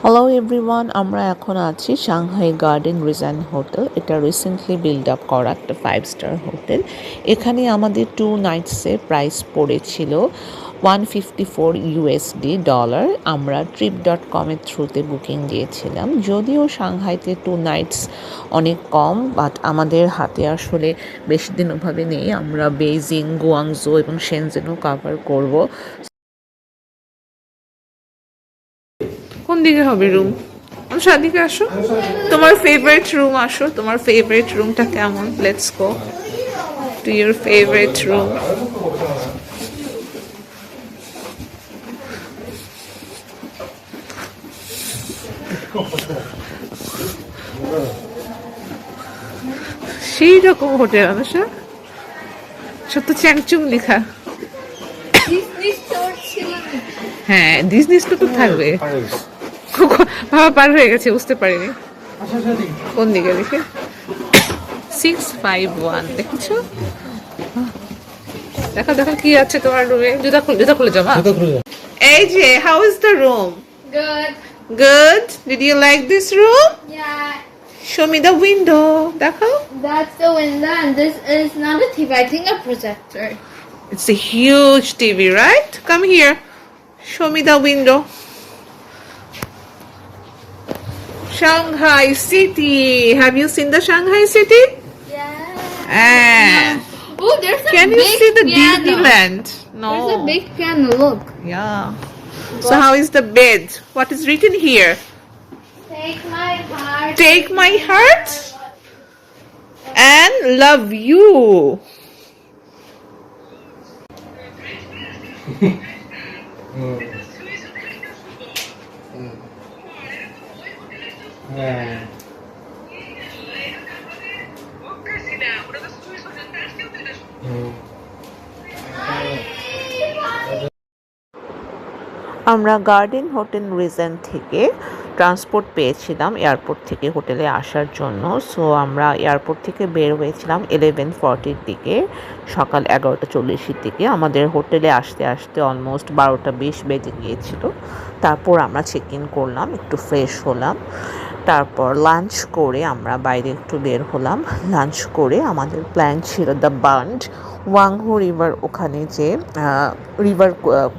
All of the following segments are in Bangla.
হ্যালো এভরিওয়ান, আমরা এখন আছি সাংহাই গার্ডেন রিজেন্ট হোটেল। এটা রিসেন্টলি বিল্ড আপ করা একটা 5 স্টার হোটেল। এখানে আমাদের 2 নাইটসের প্রাইস পড়েছিল $154 আমরা trip.com-এর থ্রুতে বুকিং দিয়েছিলাম। যদিও সাংহাইতে 2 নাইটস অনেক কম, বাট আমাদের হাতে আসলে বেশি দিন ওভাবে নেই। আমরা বেইজিং, গুয়াংজো এবং শেনজেনও কাভার করব। কোন দিকে হবে রুম? সাদিকে আসো, তোমার ফেভারিট রুম আসো। তোমার ফেভারিট রুমটা কেমন? Let's go to your favourite room. সেই রকম হোটেল আনুষা, সব তো চ্যাংচুং লেখা। হ্যাঁ, ডিজনি স্টোর তো থাকবে। বাবা পার হয়ে গেছে, বুঝতে পারিনি কোন দিকে। দেখে 651 দেখছো? দেখো দেখো কি আছে তোমার রুমে। জুতা খুলে যাও। এই যে, how is the room? Good. Did you like this room? Yeah. Show me the window. দেখো, That's the window, and this is not a TV. I think a projector. it's a huge TV, right? Come here. Show me the window. Shanghai City. Have you seen the Shanghai City? Yeah. Oh, there's a Can big you see the piano. Disneyland? No. There's a big piano. Look. Yeah. So how is the bed? What is written here? Take my heart. Take my heart and love you. আমরা গার্ডেন হোটেল রিজেন্ট থেকে ট্রান্সপোর্ট পেয়েছিলাম এয়ারপোর্ট থেকে হোটেলে আসার জন্য। সো আমরা এয়ারপোর্ট থেকে বের হয়েছিলাম 11:40-র দিকে, সকাল 11:40-এর দিকে। আমাদের হোটেলে আসতে আসতে অলমোস্ট 12:20 বেজে গিয়েছিল। তারপর আমরা চেক ইন করলাম, একটু ফ্রেশ হলাম। তারপর লাঞ্চ করে আমরা বাইরে একটু বের হলাম। লাঞ্চ করে আমাদের প্ল্যান ছিল দ্য বান্ড ওয়াংহো রিভার, ওখানে যে রিভার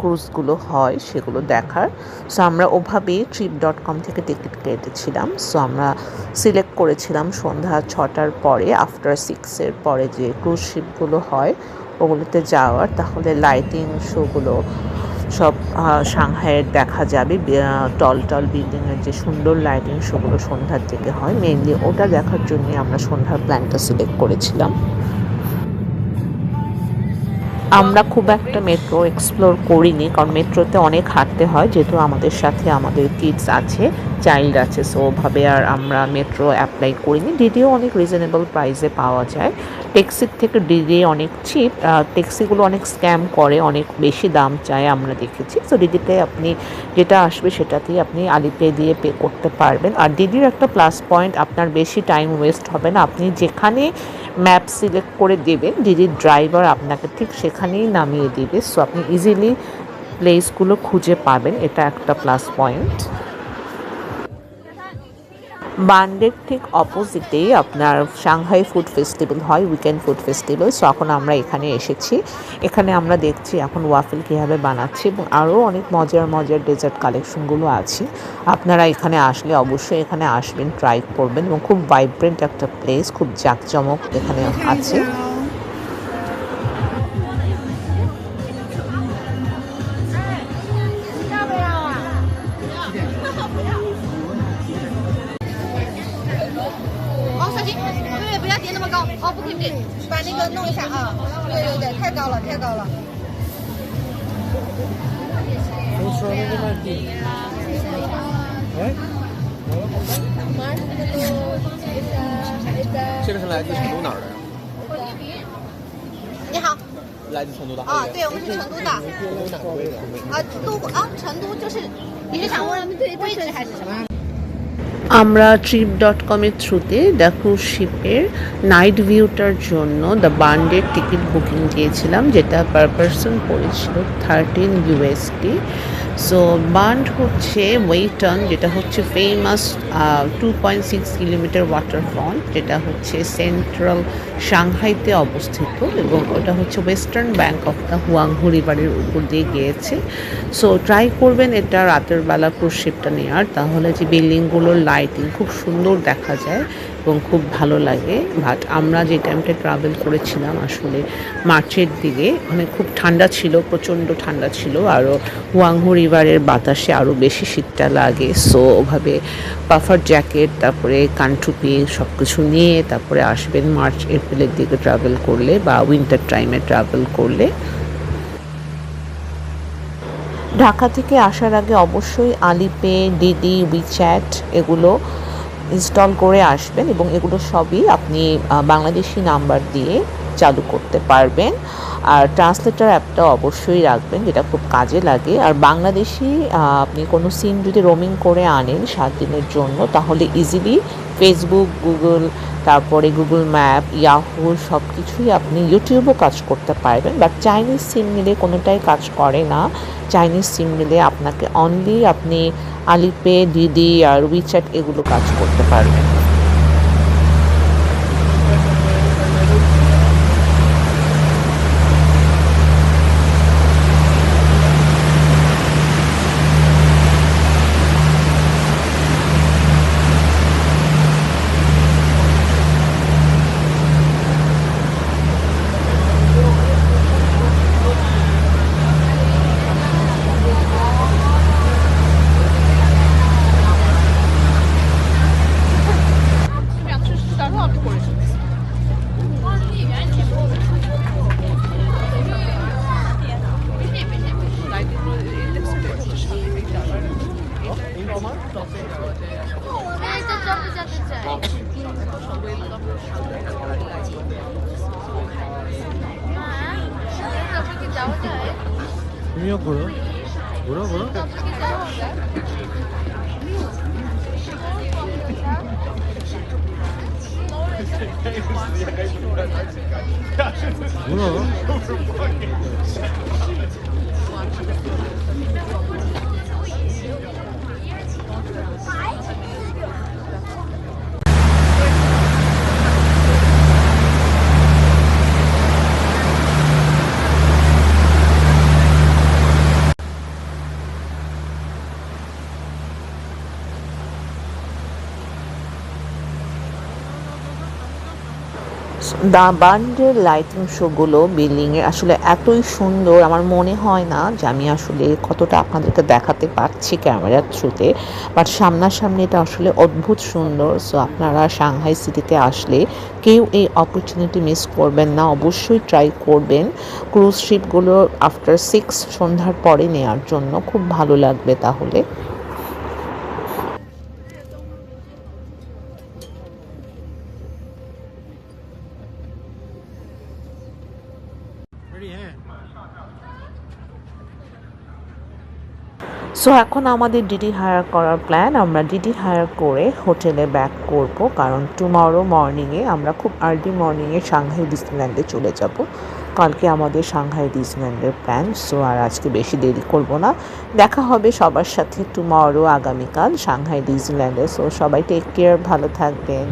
ক্রুজগুলো হয় সেগুলো দেখার। সো আমরা ওভাবেই trip.com থেকে টিকিট কেটেছিলাম। সো আমরা সিলেক্ট করেছিলাম সন্ধ্যা 6টার পরে, আফটার 6-এর পরে যে ক্রুজ শিপগুলো হয় ওগুলোতে যাওয়ার। তাহলে লাইটিং শোগুলো সব সাংহাইয়ের দেখা যাবে। টল টল বিল্ডিংয়ের যে সুন্দর লাইটিং শোগুলো সন্ধ্যার দিকে হয়, মেইনলি ওটা দেখার জন্যই আমরা সন্ধ্যার প্ল্যানটা সিলেক্ট করেছিলাম। আমরা খুব একটা মেট্রো এক্সপ্লোর করিনি, কারণ মেট্রোতে অনেক হাঁটতে হয়, যেহেতু আমাদের সাথে আমাদের কিডস আছে, চাইল্ড আছে। সো ওভাবে আর আমরা মেট্রো অ্যাপ্লাই করিনি। ডিডিও অনেক রিজনেবল প্রাইসে পাওয়া যায়। ট্যাক্সির থেকে ডিডি অনেক চিপ। ট্যাক্সিগুলো অনেক স্ক্যাম করে, অনেক বেশি দাম চায় আমরা দেখেছি। সো ডিডিতে আপনি যেটা আসবে সেটাতেই আপনি আলিপে দিয়ে পে করতে পারবেন। আর ডিডির একটা প্লাস পয়েন্ট, আপনার বেশি টাইম ওয়েস্ট হবে না। আপনি যেখানে ম্যাপ সিলেক্ট করে দেবেন, ডিডির ড্রাইভার আপনাকে ঠিক সেখানেই নামিয়ে দিবে। সো আপনি ইজিলি প্লেসগুলো খুঁজে পাবেন, এটা একটা প্লাস পয়েন্ট। বান্ডের ঠিক অপোজিটেই আপনার সাংহাই ফুড ফেস্টিভ্যাল হয়, উইকেন্ড ফুড ফেস্টিভ্যাল। সো এখন আমরা এখানে এসেছি। এখানে আমরা দেখছি এখন ওয়াফেল কীভাবে বানাচ্ছি, এবং আরও অনেক মজার মজার ডেজার্ট কালেকশনগুলো আছে। আপনারা এখানে আসলে অবশ্যই এখানে আসবেন, ট্রাই করবেন। এবং খুব ভাইব্রেন্ট একটা প্লেস, খুব জাঁকজমক এখানে আছে।把那个弄一下啊！对对对，太高了，太高了。这个是来自成都哪儿的呀？你好，来自成都的啊，对，我们是成都的。成都就是你是想问位置还是什么？ আমরা trip.com-এর থ্রুতে দ্য ক্রুজ শিপের নাইট ভিউটার জন্য দ্য বান্ডের টিকিট বুকিং দিয়েছিলাম, যেটা পার পারসন পড়েছিল $13। সো বান্ড হচ্ছে ওয়েটন, যেটা হচ্ছে ফেমাস 2.6 কিলোমিটার ওয়াটারফ্রন্ট, যেটা হচ্ছে সেন্ট্রাল সাংহাইতে অবস্থিত এবং ওটা হচ্ছে ওয়েস্টার্ন ব্যাঙ্ক অফ দ্য হুয়াংহু রিভারের উপর দিয়ে গিয়েছে। সো ট্রাই করবেন এটা রাতের বেলা ক্রুজ শিপটা নেওয়ার, তাহলে যে বিল্ডিংগুলোর লাইটিং খুব সুন্দর দেখা যায় এবং খুব ভালো লাগে। বাট আমরা যে টাইমটা ট্রাভেল করেছিলাম আসলে মার্চের দিকে, মানে খুব ঠান্ডা ছিল, প্রচণ্ড ঠান্ডা ছিল, আরও হুয়াংহু রিভারের বাতাসে আরও বেশি শীতটা লাগে। সো ওভাবে পাফার জ্যাকেট, তারপরে কানটুপি সব কিছু নিয়ে তারপরে আসবেন মার্চ এপ্রিলের দিকে ট্রাভেল করলে বা উইন্টার টাইমে ট্রাভেল করলে। ঢাকা থেকে আসার আগে অবশ্যই আলিপে, ডিডি, উইচ্যাট এগুলো ইনস্টল করে আসবেন এবং এগুলো সবই আপনি বাংলাদেশি নাম্বার দিয়ে চালু করতে পারবেন। আর ট্রান্সলেটর অ্যাপটা অবশ্যই রাখবেন, যেটা খুব কাজে লাগে। আর বাংলাদেশি আপনি কোনো সিম যদি রোমিং করে আনেন 7 দিনের জন্য, তাহলে ইজিলি ফেসবুক, গুগল, তারপরে গুগল ম্যাপ, ইয়াহু সব কিছুই আপনি ইউটিউবও কাজ করতে পারবেন। বাট চাইনিজ সিম নিলে কোনোটাই কাজ করে না। চাইনিজ সিম নিলে আপনাকে অনলি আপনি আলিপে, ডিডি আর উইচ্যাট এগুলো কাজ করতে পারবেন। তুমিও ঘোরো ঘোরো ঘোরো। ঘোরো। দা বান্ডের লাইটিং শোগুলো বিল্ডিংয়ে আসলে এতই সুন্দর, আমার মনে হয় না যে আমি আসলে কতটা আপনাদেরকে দেখাতে পারছি ক্যামেরার থ্রুতে, বাট সামনাসামনি এটা আসলে অদ্ভুত সুন্দর। সো আপনারা সাংহাই সিটিতে আসলে কেউ এই অপরচুনিটি মিস করবেন না, অবশ্যই ট্রাই করবেন। ক্রুজ শিপগুলো আফটার 6 সন্ধ্যার পরে নেওয়ার জন্য খুব ভালো লাগবে তাহলে। সো এখন আমাদের ডিডি হায়ার করার প্ল্যান। আমরা ডিডি হায়ার করে হোটেলে ব্যাক করব, কারণ টুমরো মর্নিংয়ে আমরা খুব আর্লি মর্নিংয়ে সাংহাই ডিজনিল্যান্ডে চলে যাব। কালকে আমাদের সাংহাই ডিজনিল্যান্ডের প্ল্যান। সো আর আজকে বেশি দেরি করব না, দেখা হবে সবার সাথে টুমরো, আগামীকাল সাংহাই ডিজনিল্যান্ডে। সো সবাই টেক কেয়ার, ভালো থাকবেন।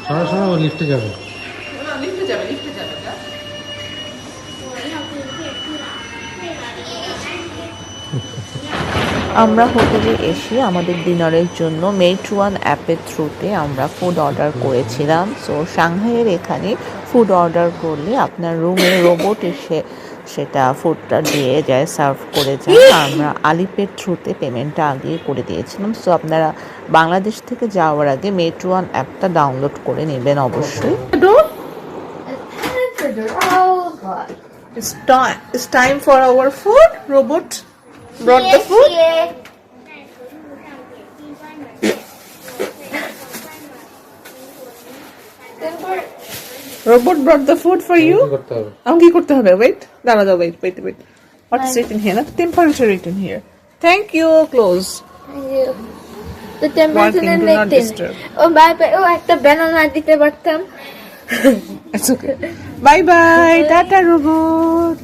সরাসরি ও লিফটে যাবে। আমরা হোটেলে এসে আমাদের ডিনারের জন্য মেইটওয়ান অ্যাপের থ্রুতে আমরা ফুড অর্ডার করেছিলাম। সো সাংহাইয়ের এখানে ফুড অর্ডার করলে আপনার রুমে রোবট এসে সেটা ফুডটা দিয়ে যায়, সার্ভ করে যায়। আমরা আলিপের থ্রুতে পেমেন্টটা আগে করে দিয়েছিলাম। সো আপনারা বাংলাদেশ থেকে যাওয়ার আগে মেইটওয়ান অ্যাপটা ডাউনলোড করে নেবেন অবশ্যই। It's time for our food. Robot brought the food. Robot brought the food for you. কি করতে হবে? Wait, দাঁড়া দাও, wait. What is written here? Temperature written here. Thank you. Close. Thank you. The temperature Working, do not disturb. ও বাই বাই, ও একটা banana দিতে পারতাম। Bye bye, tata robot.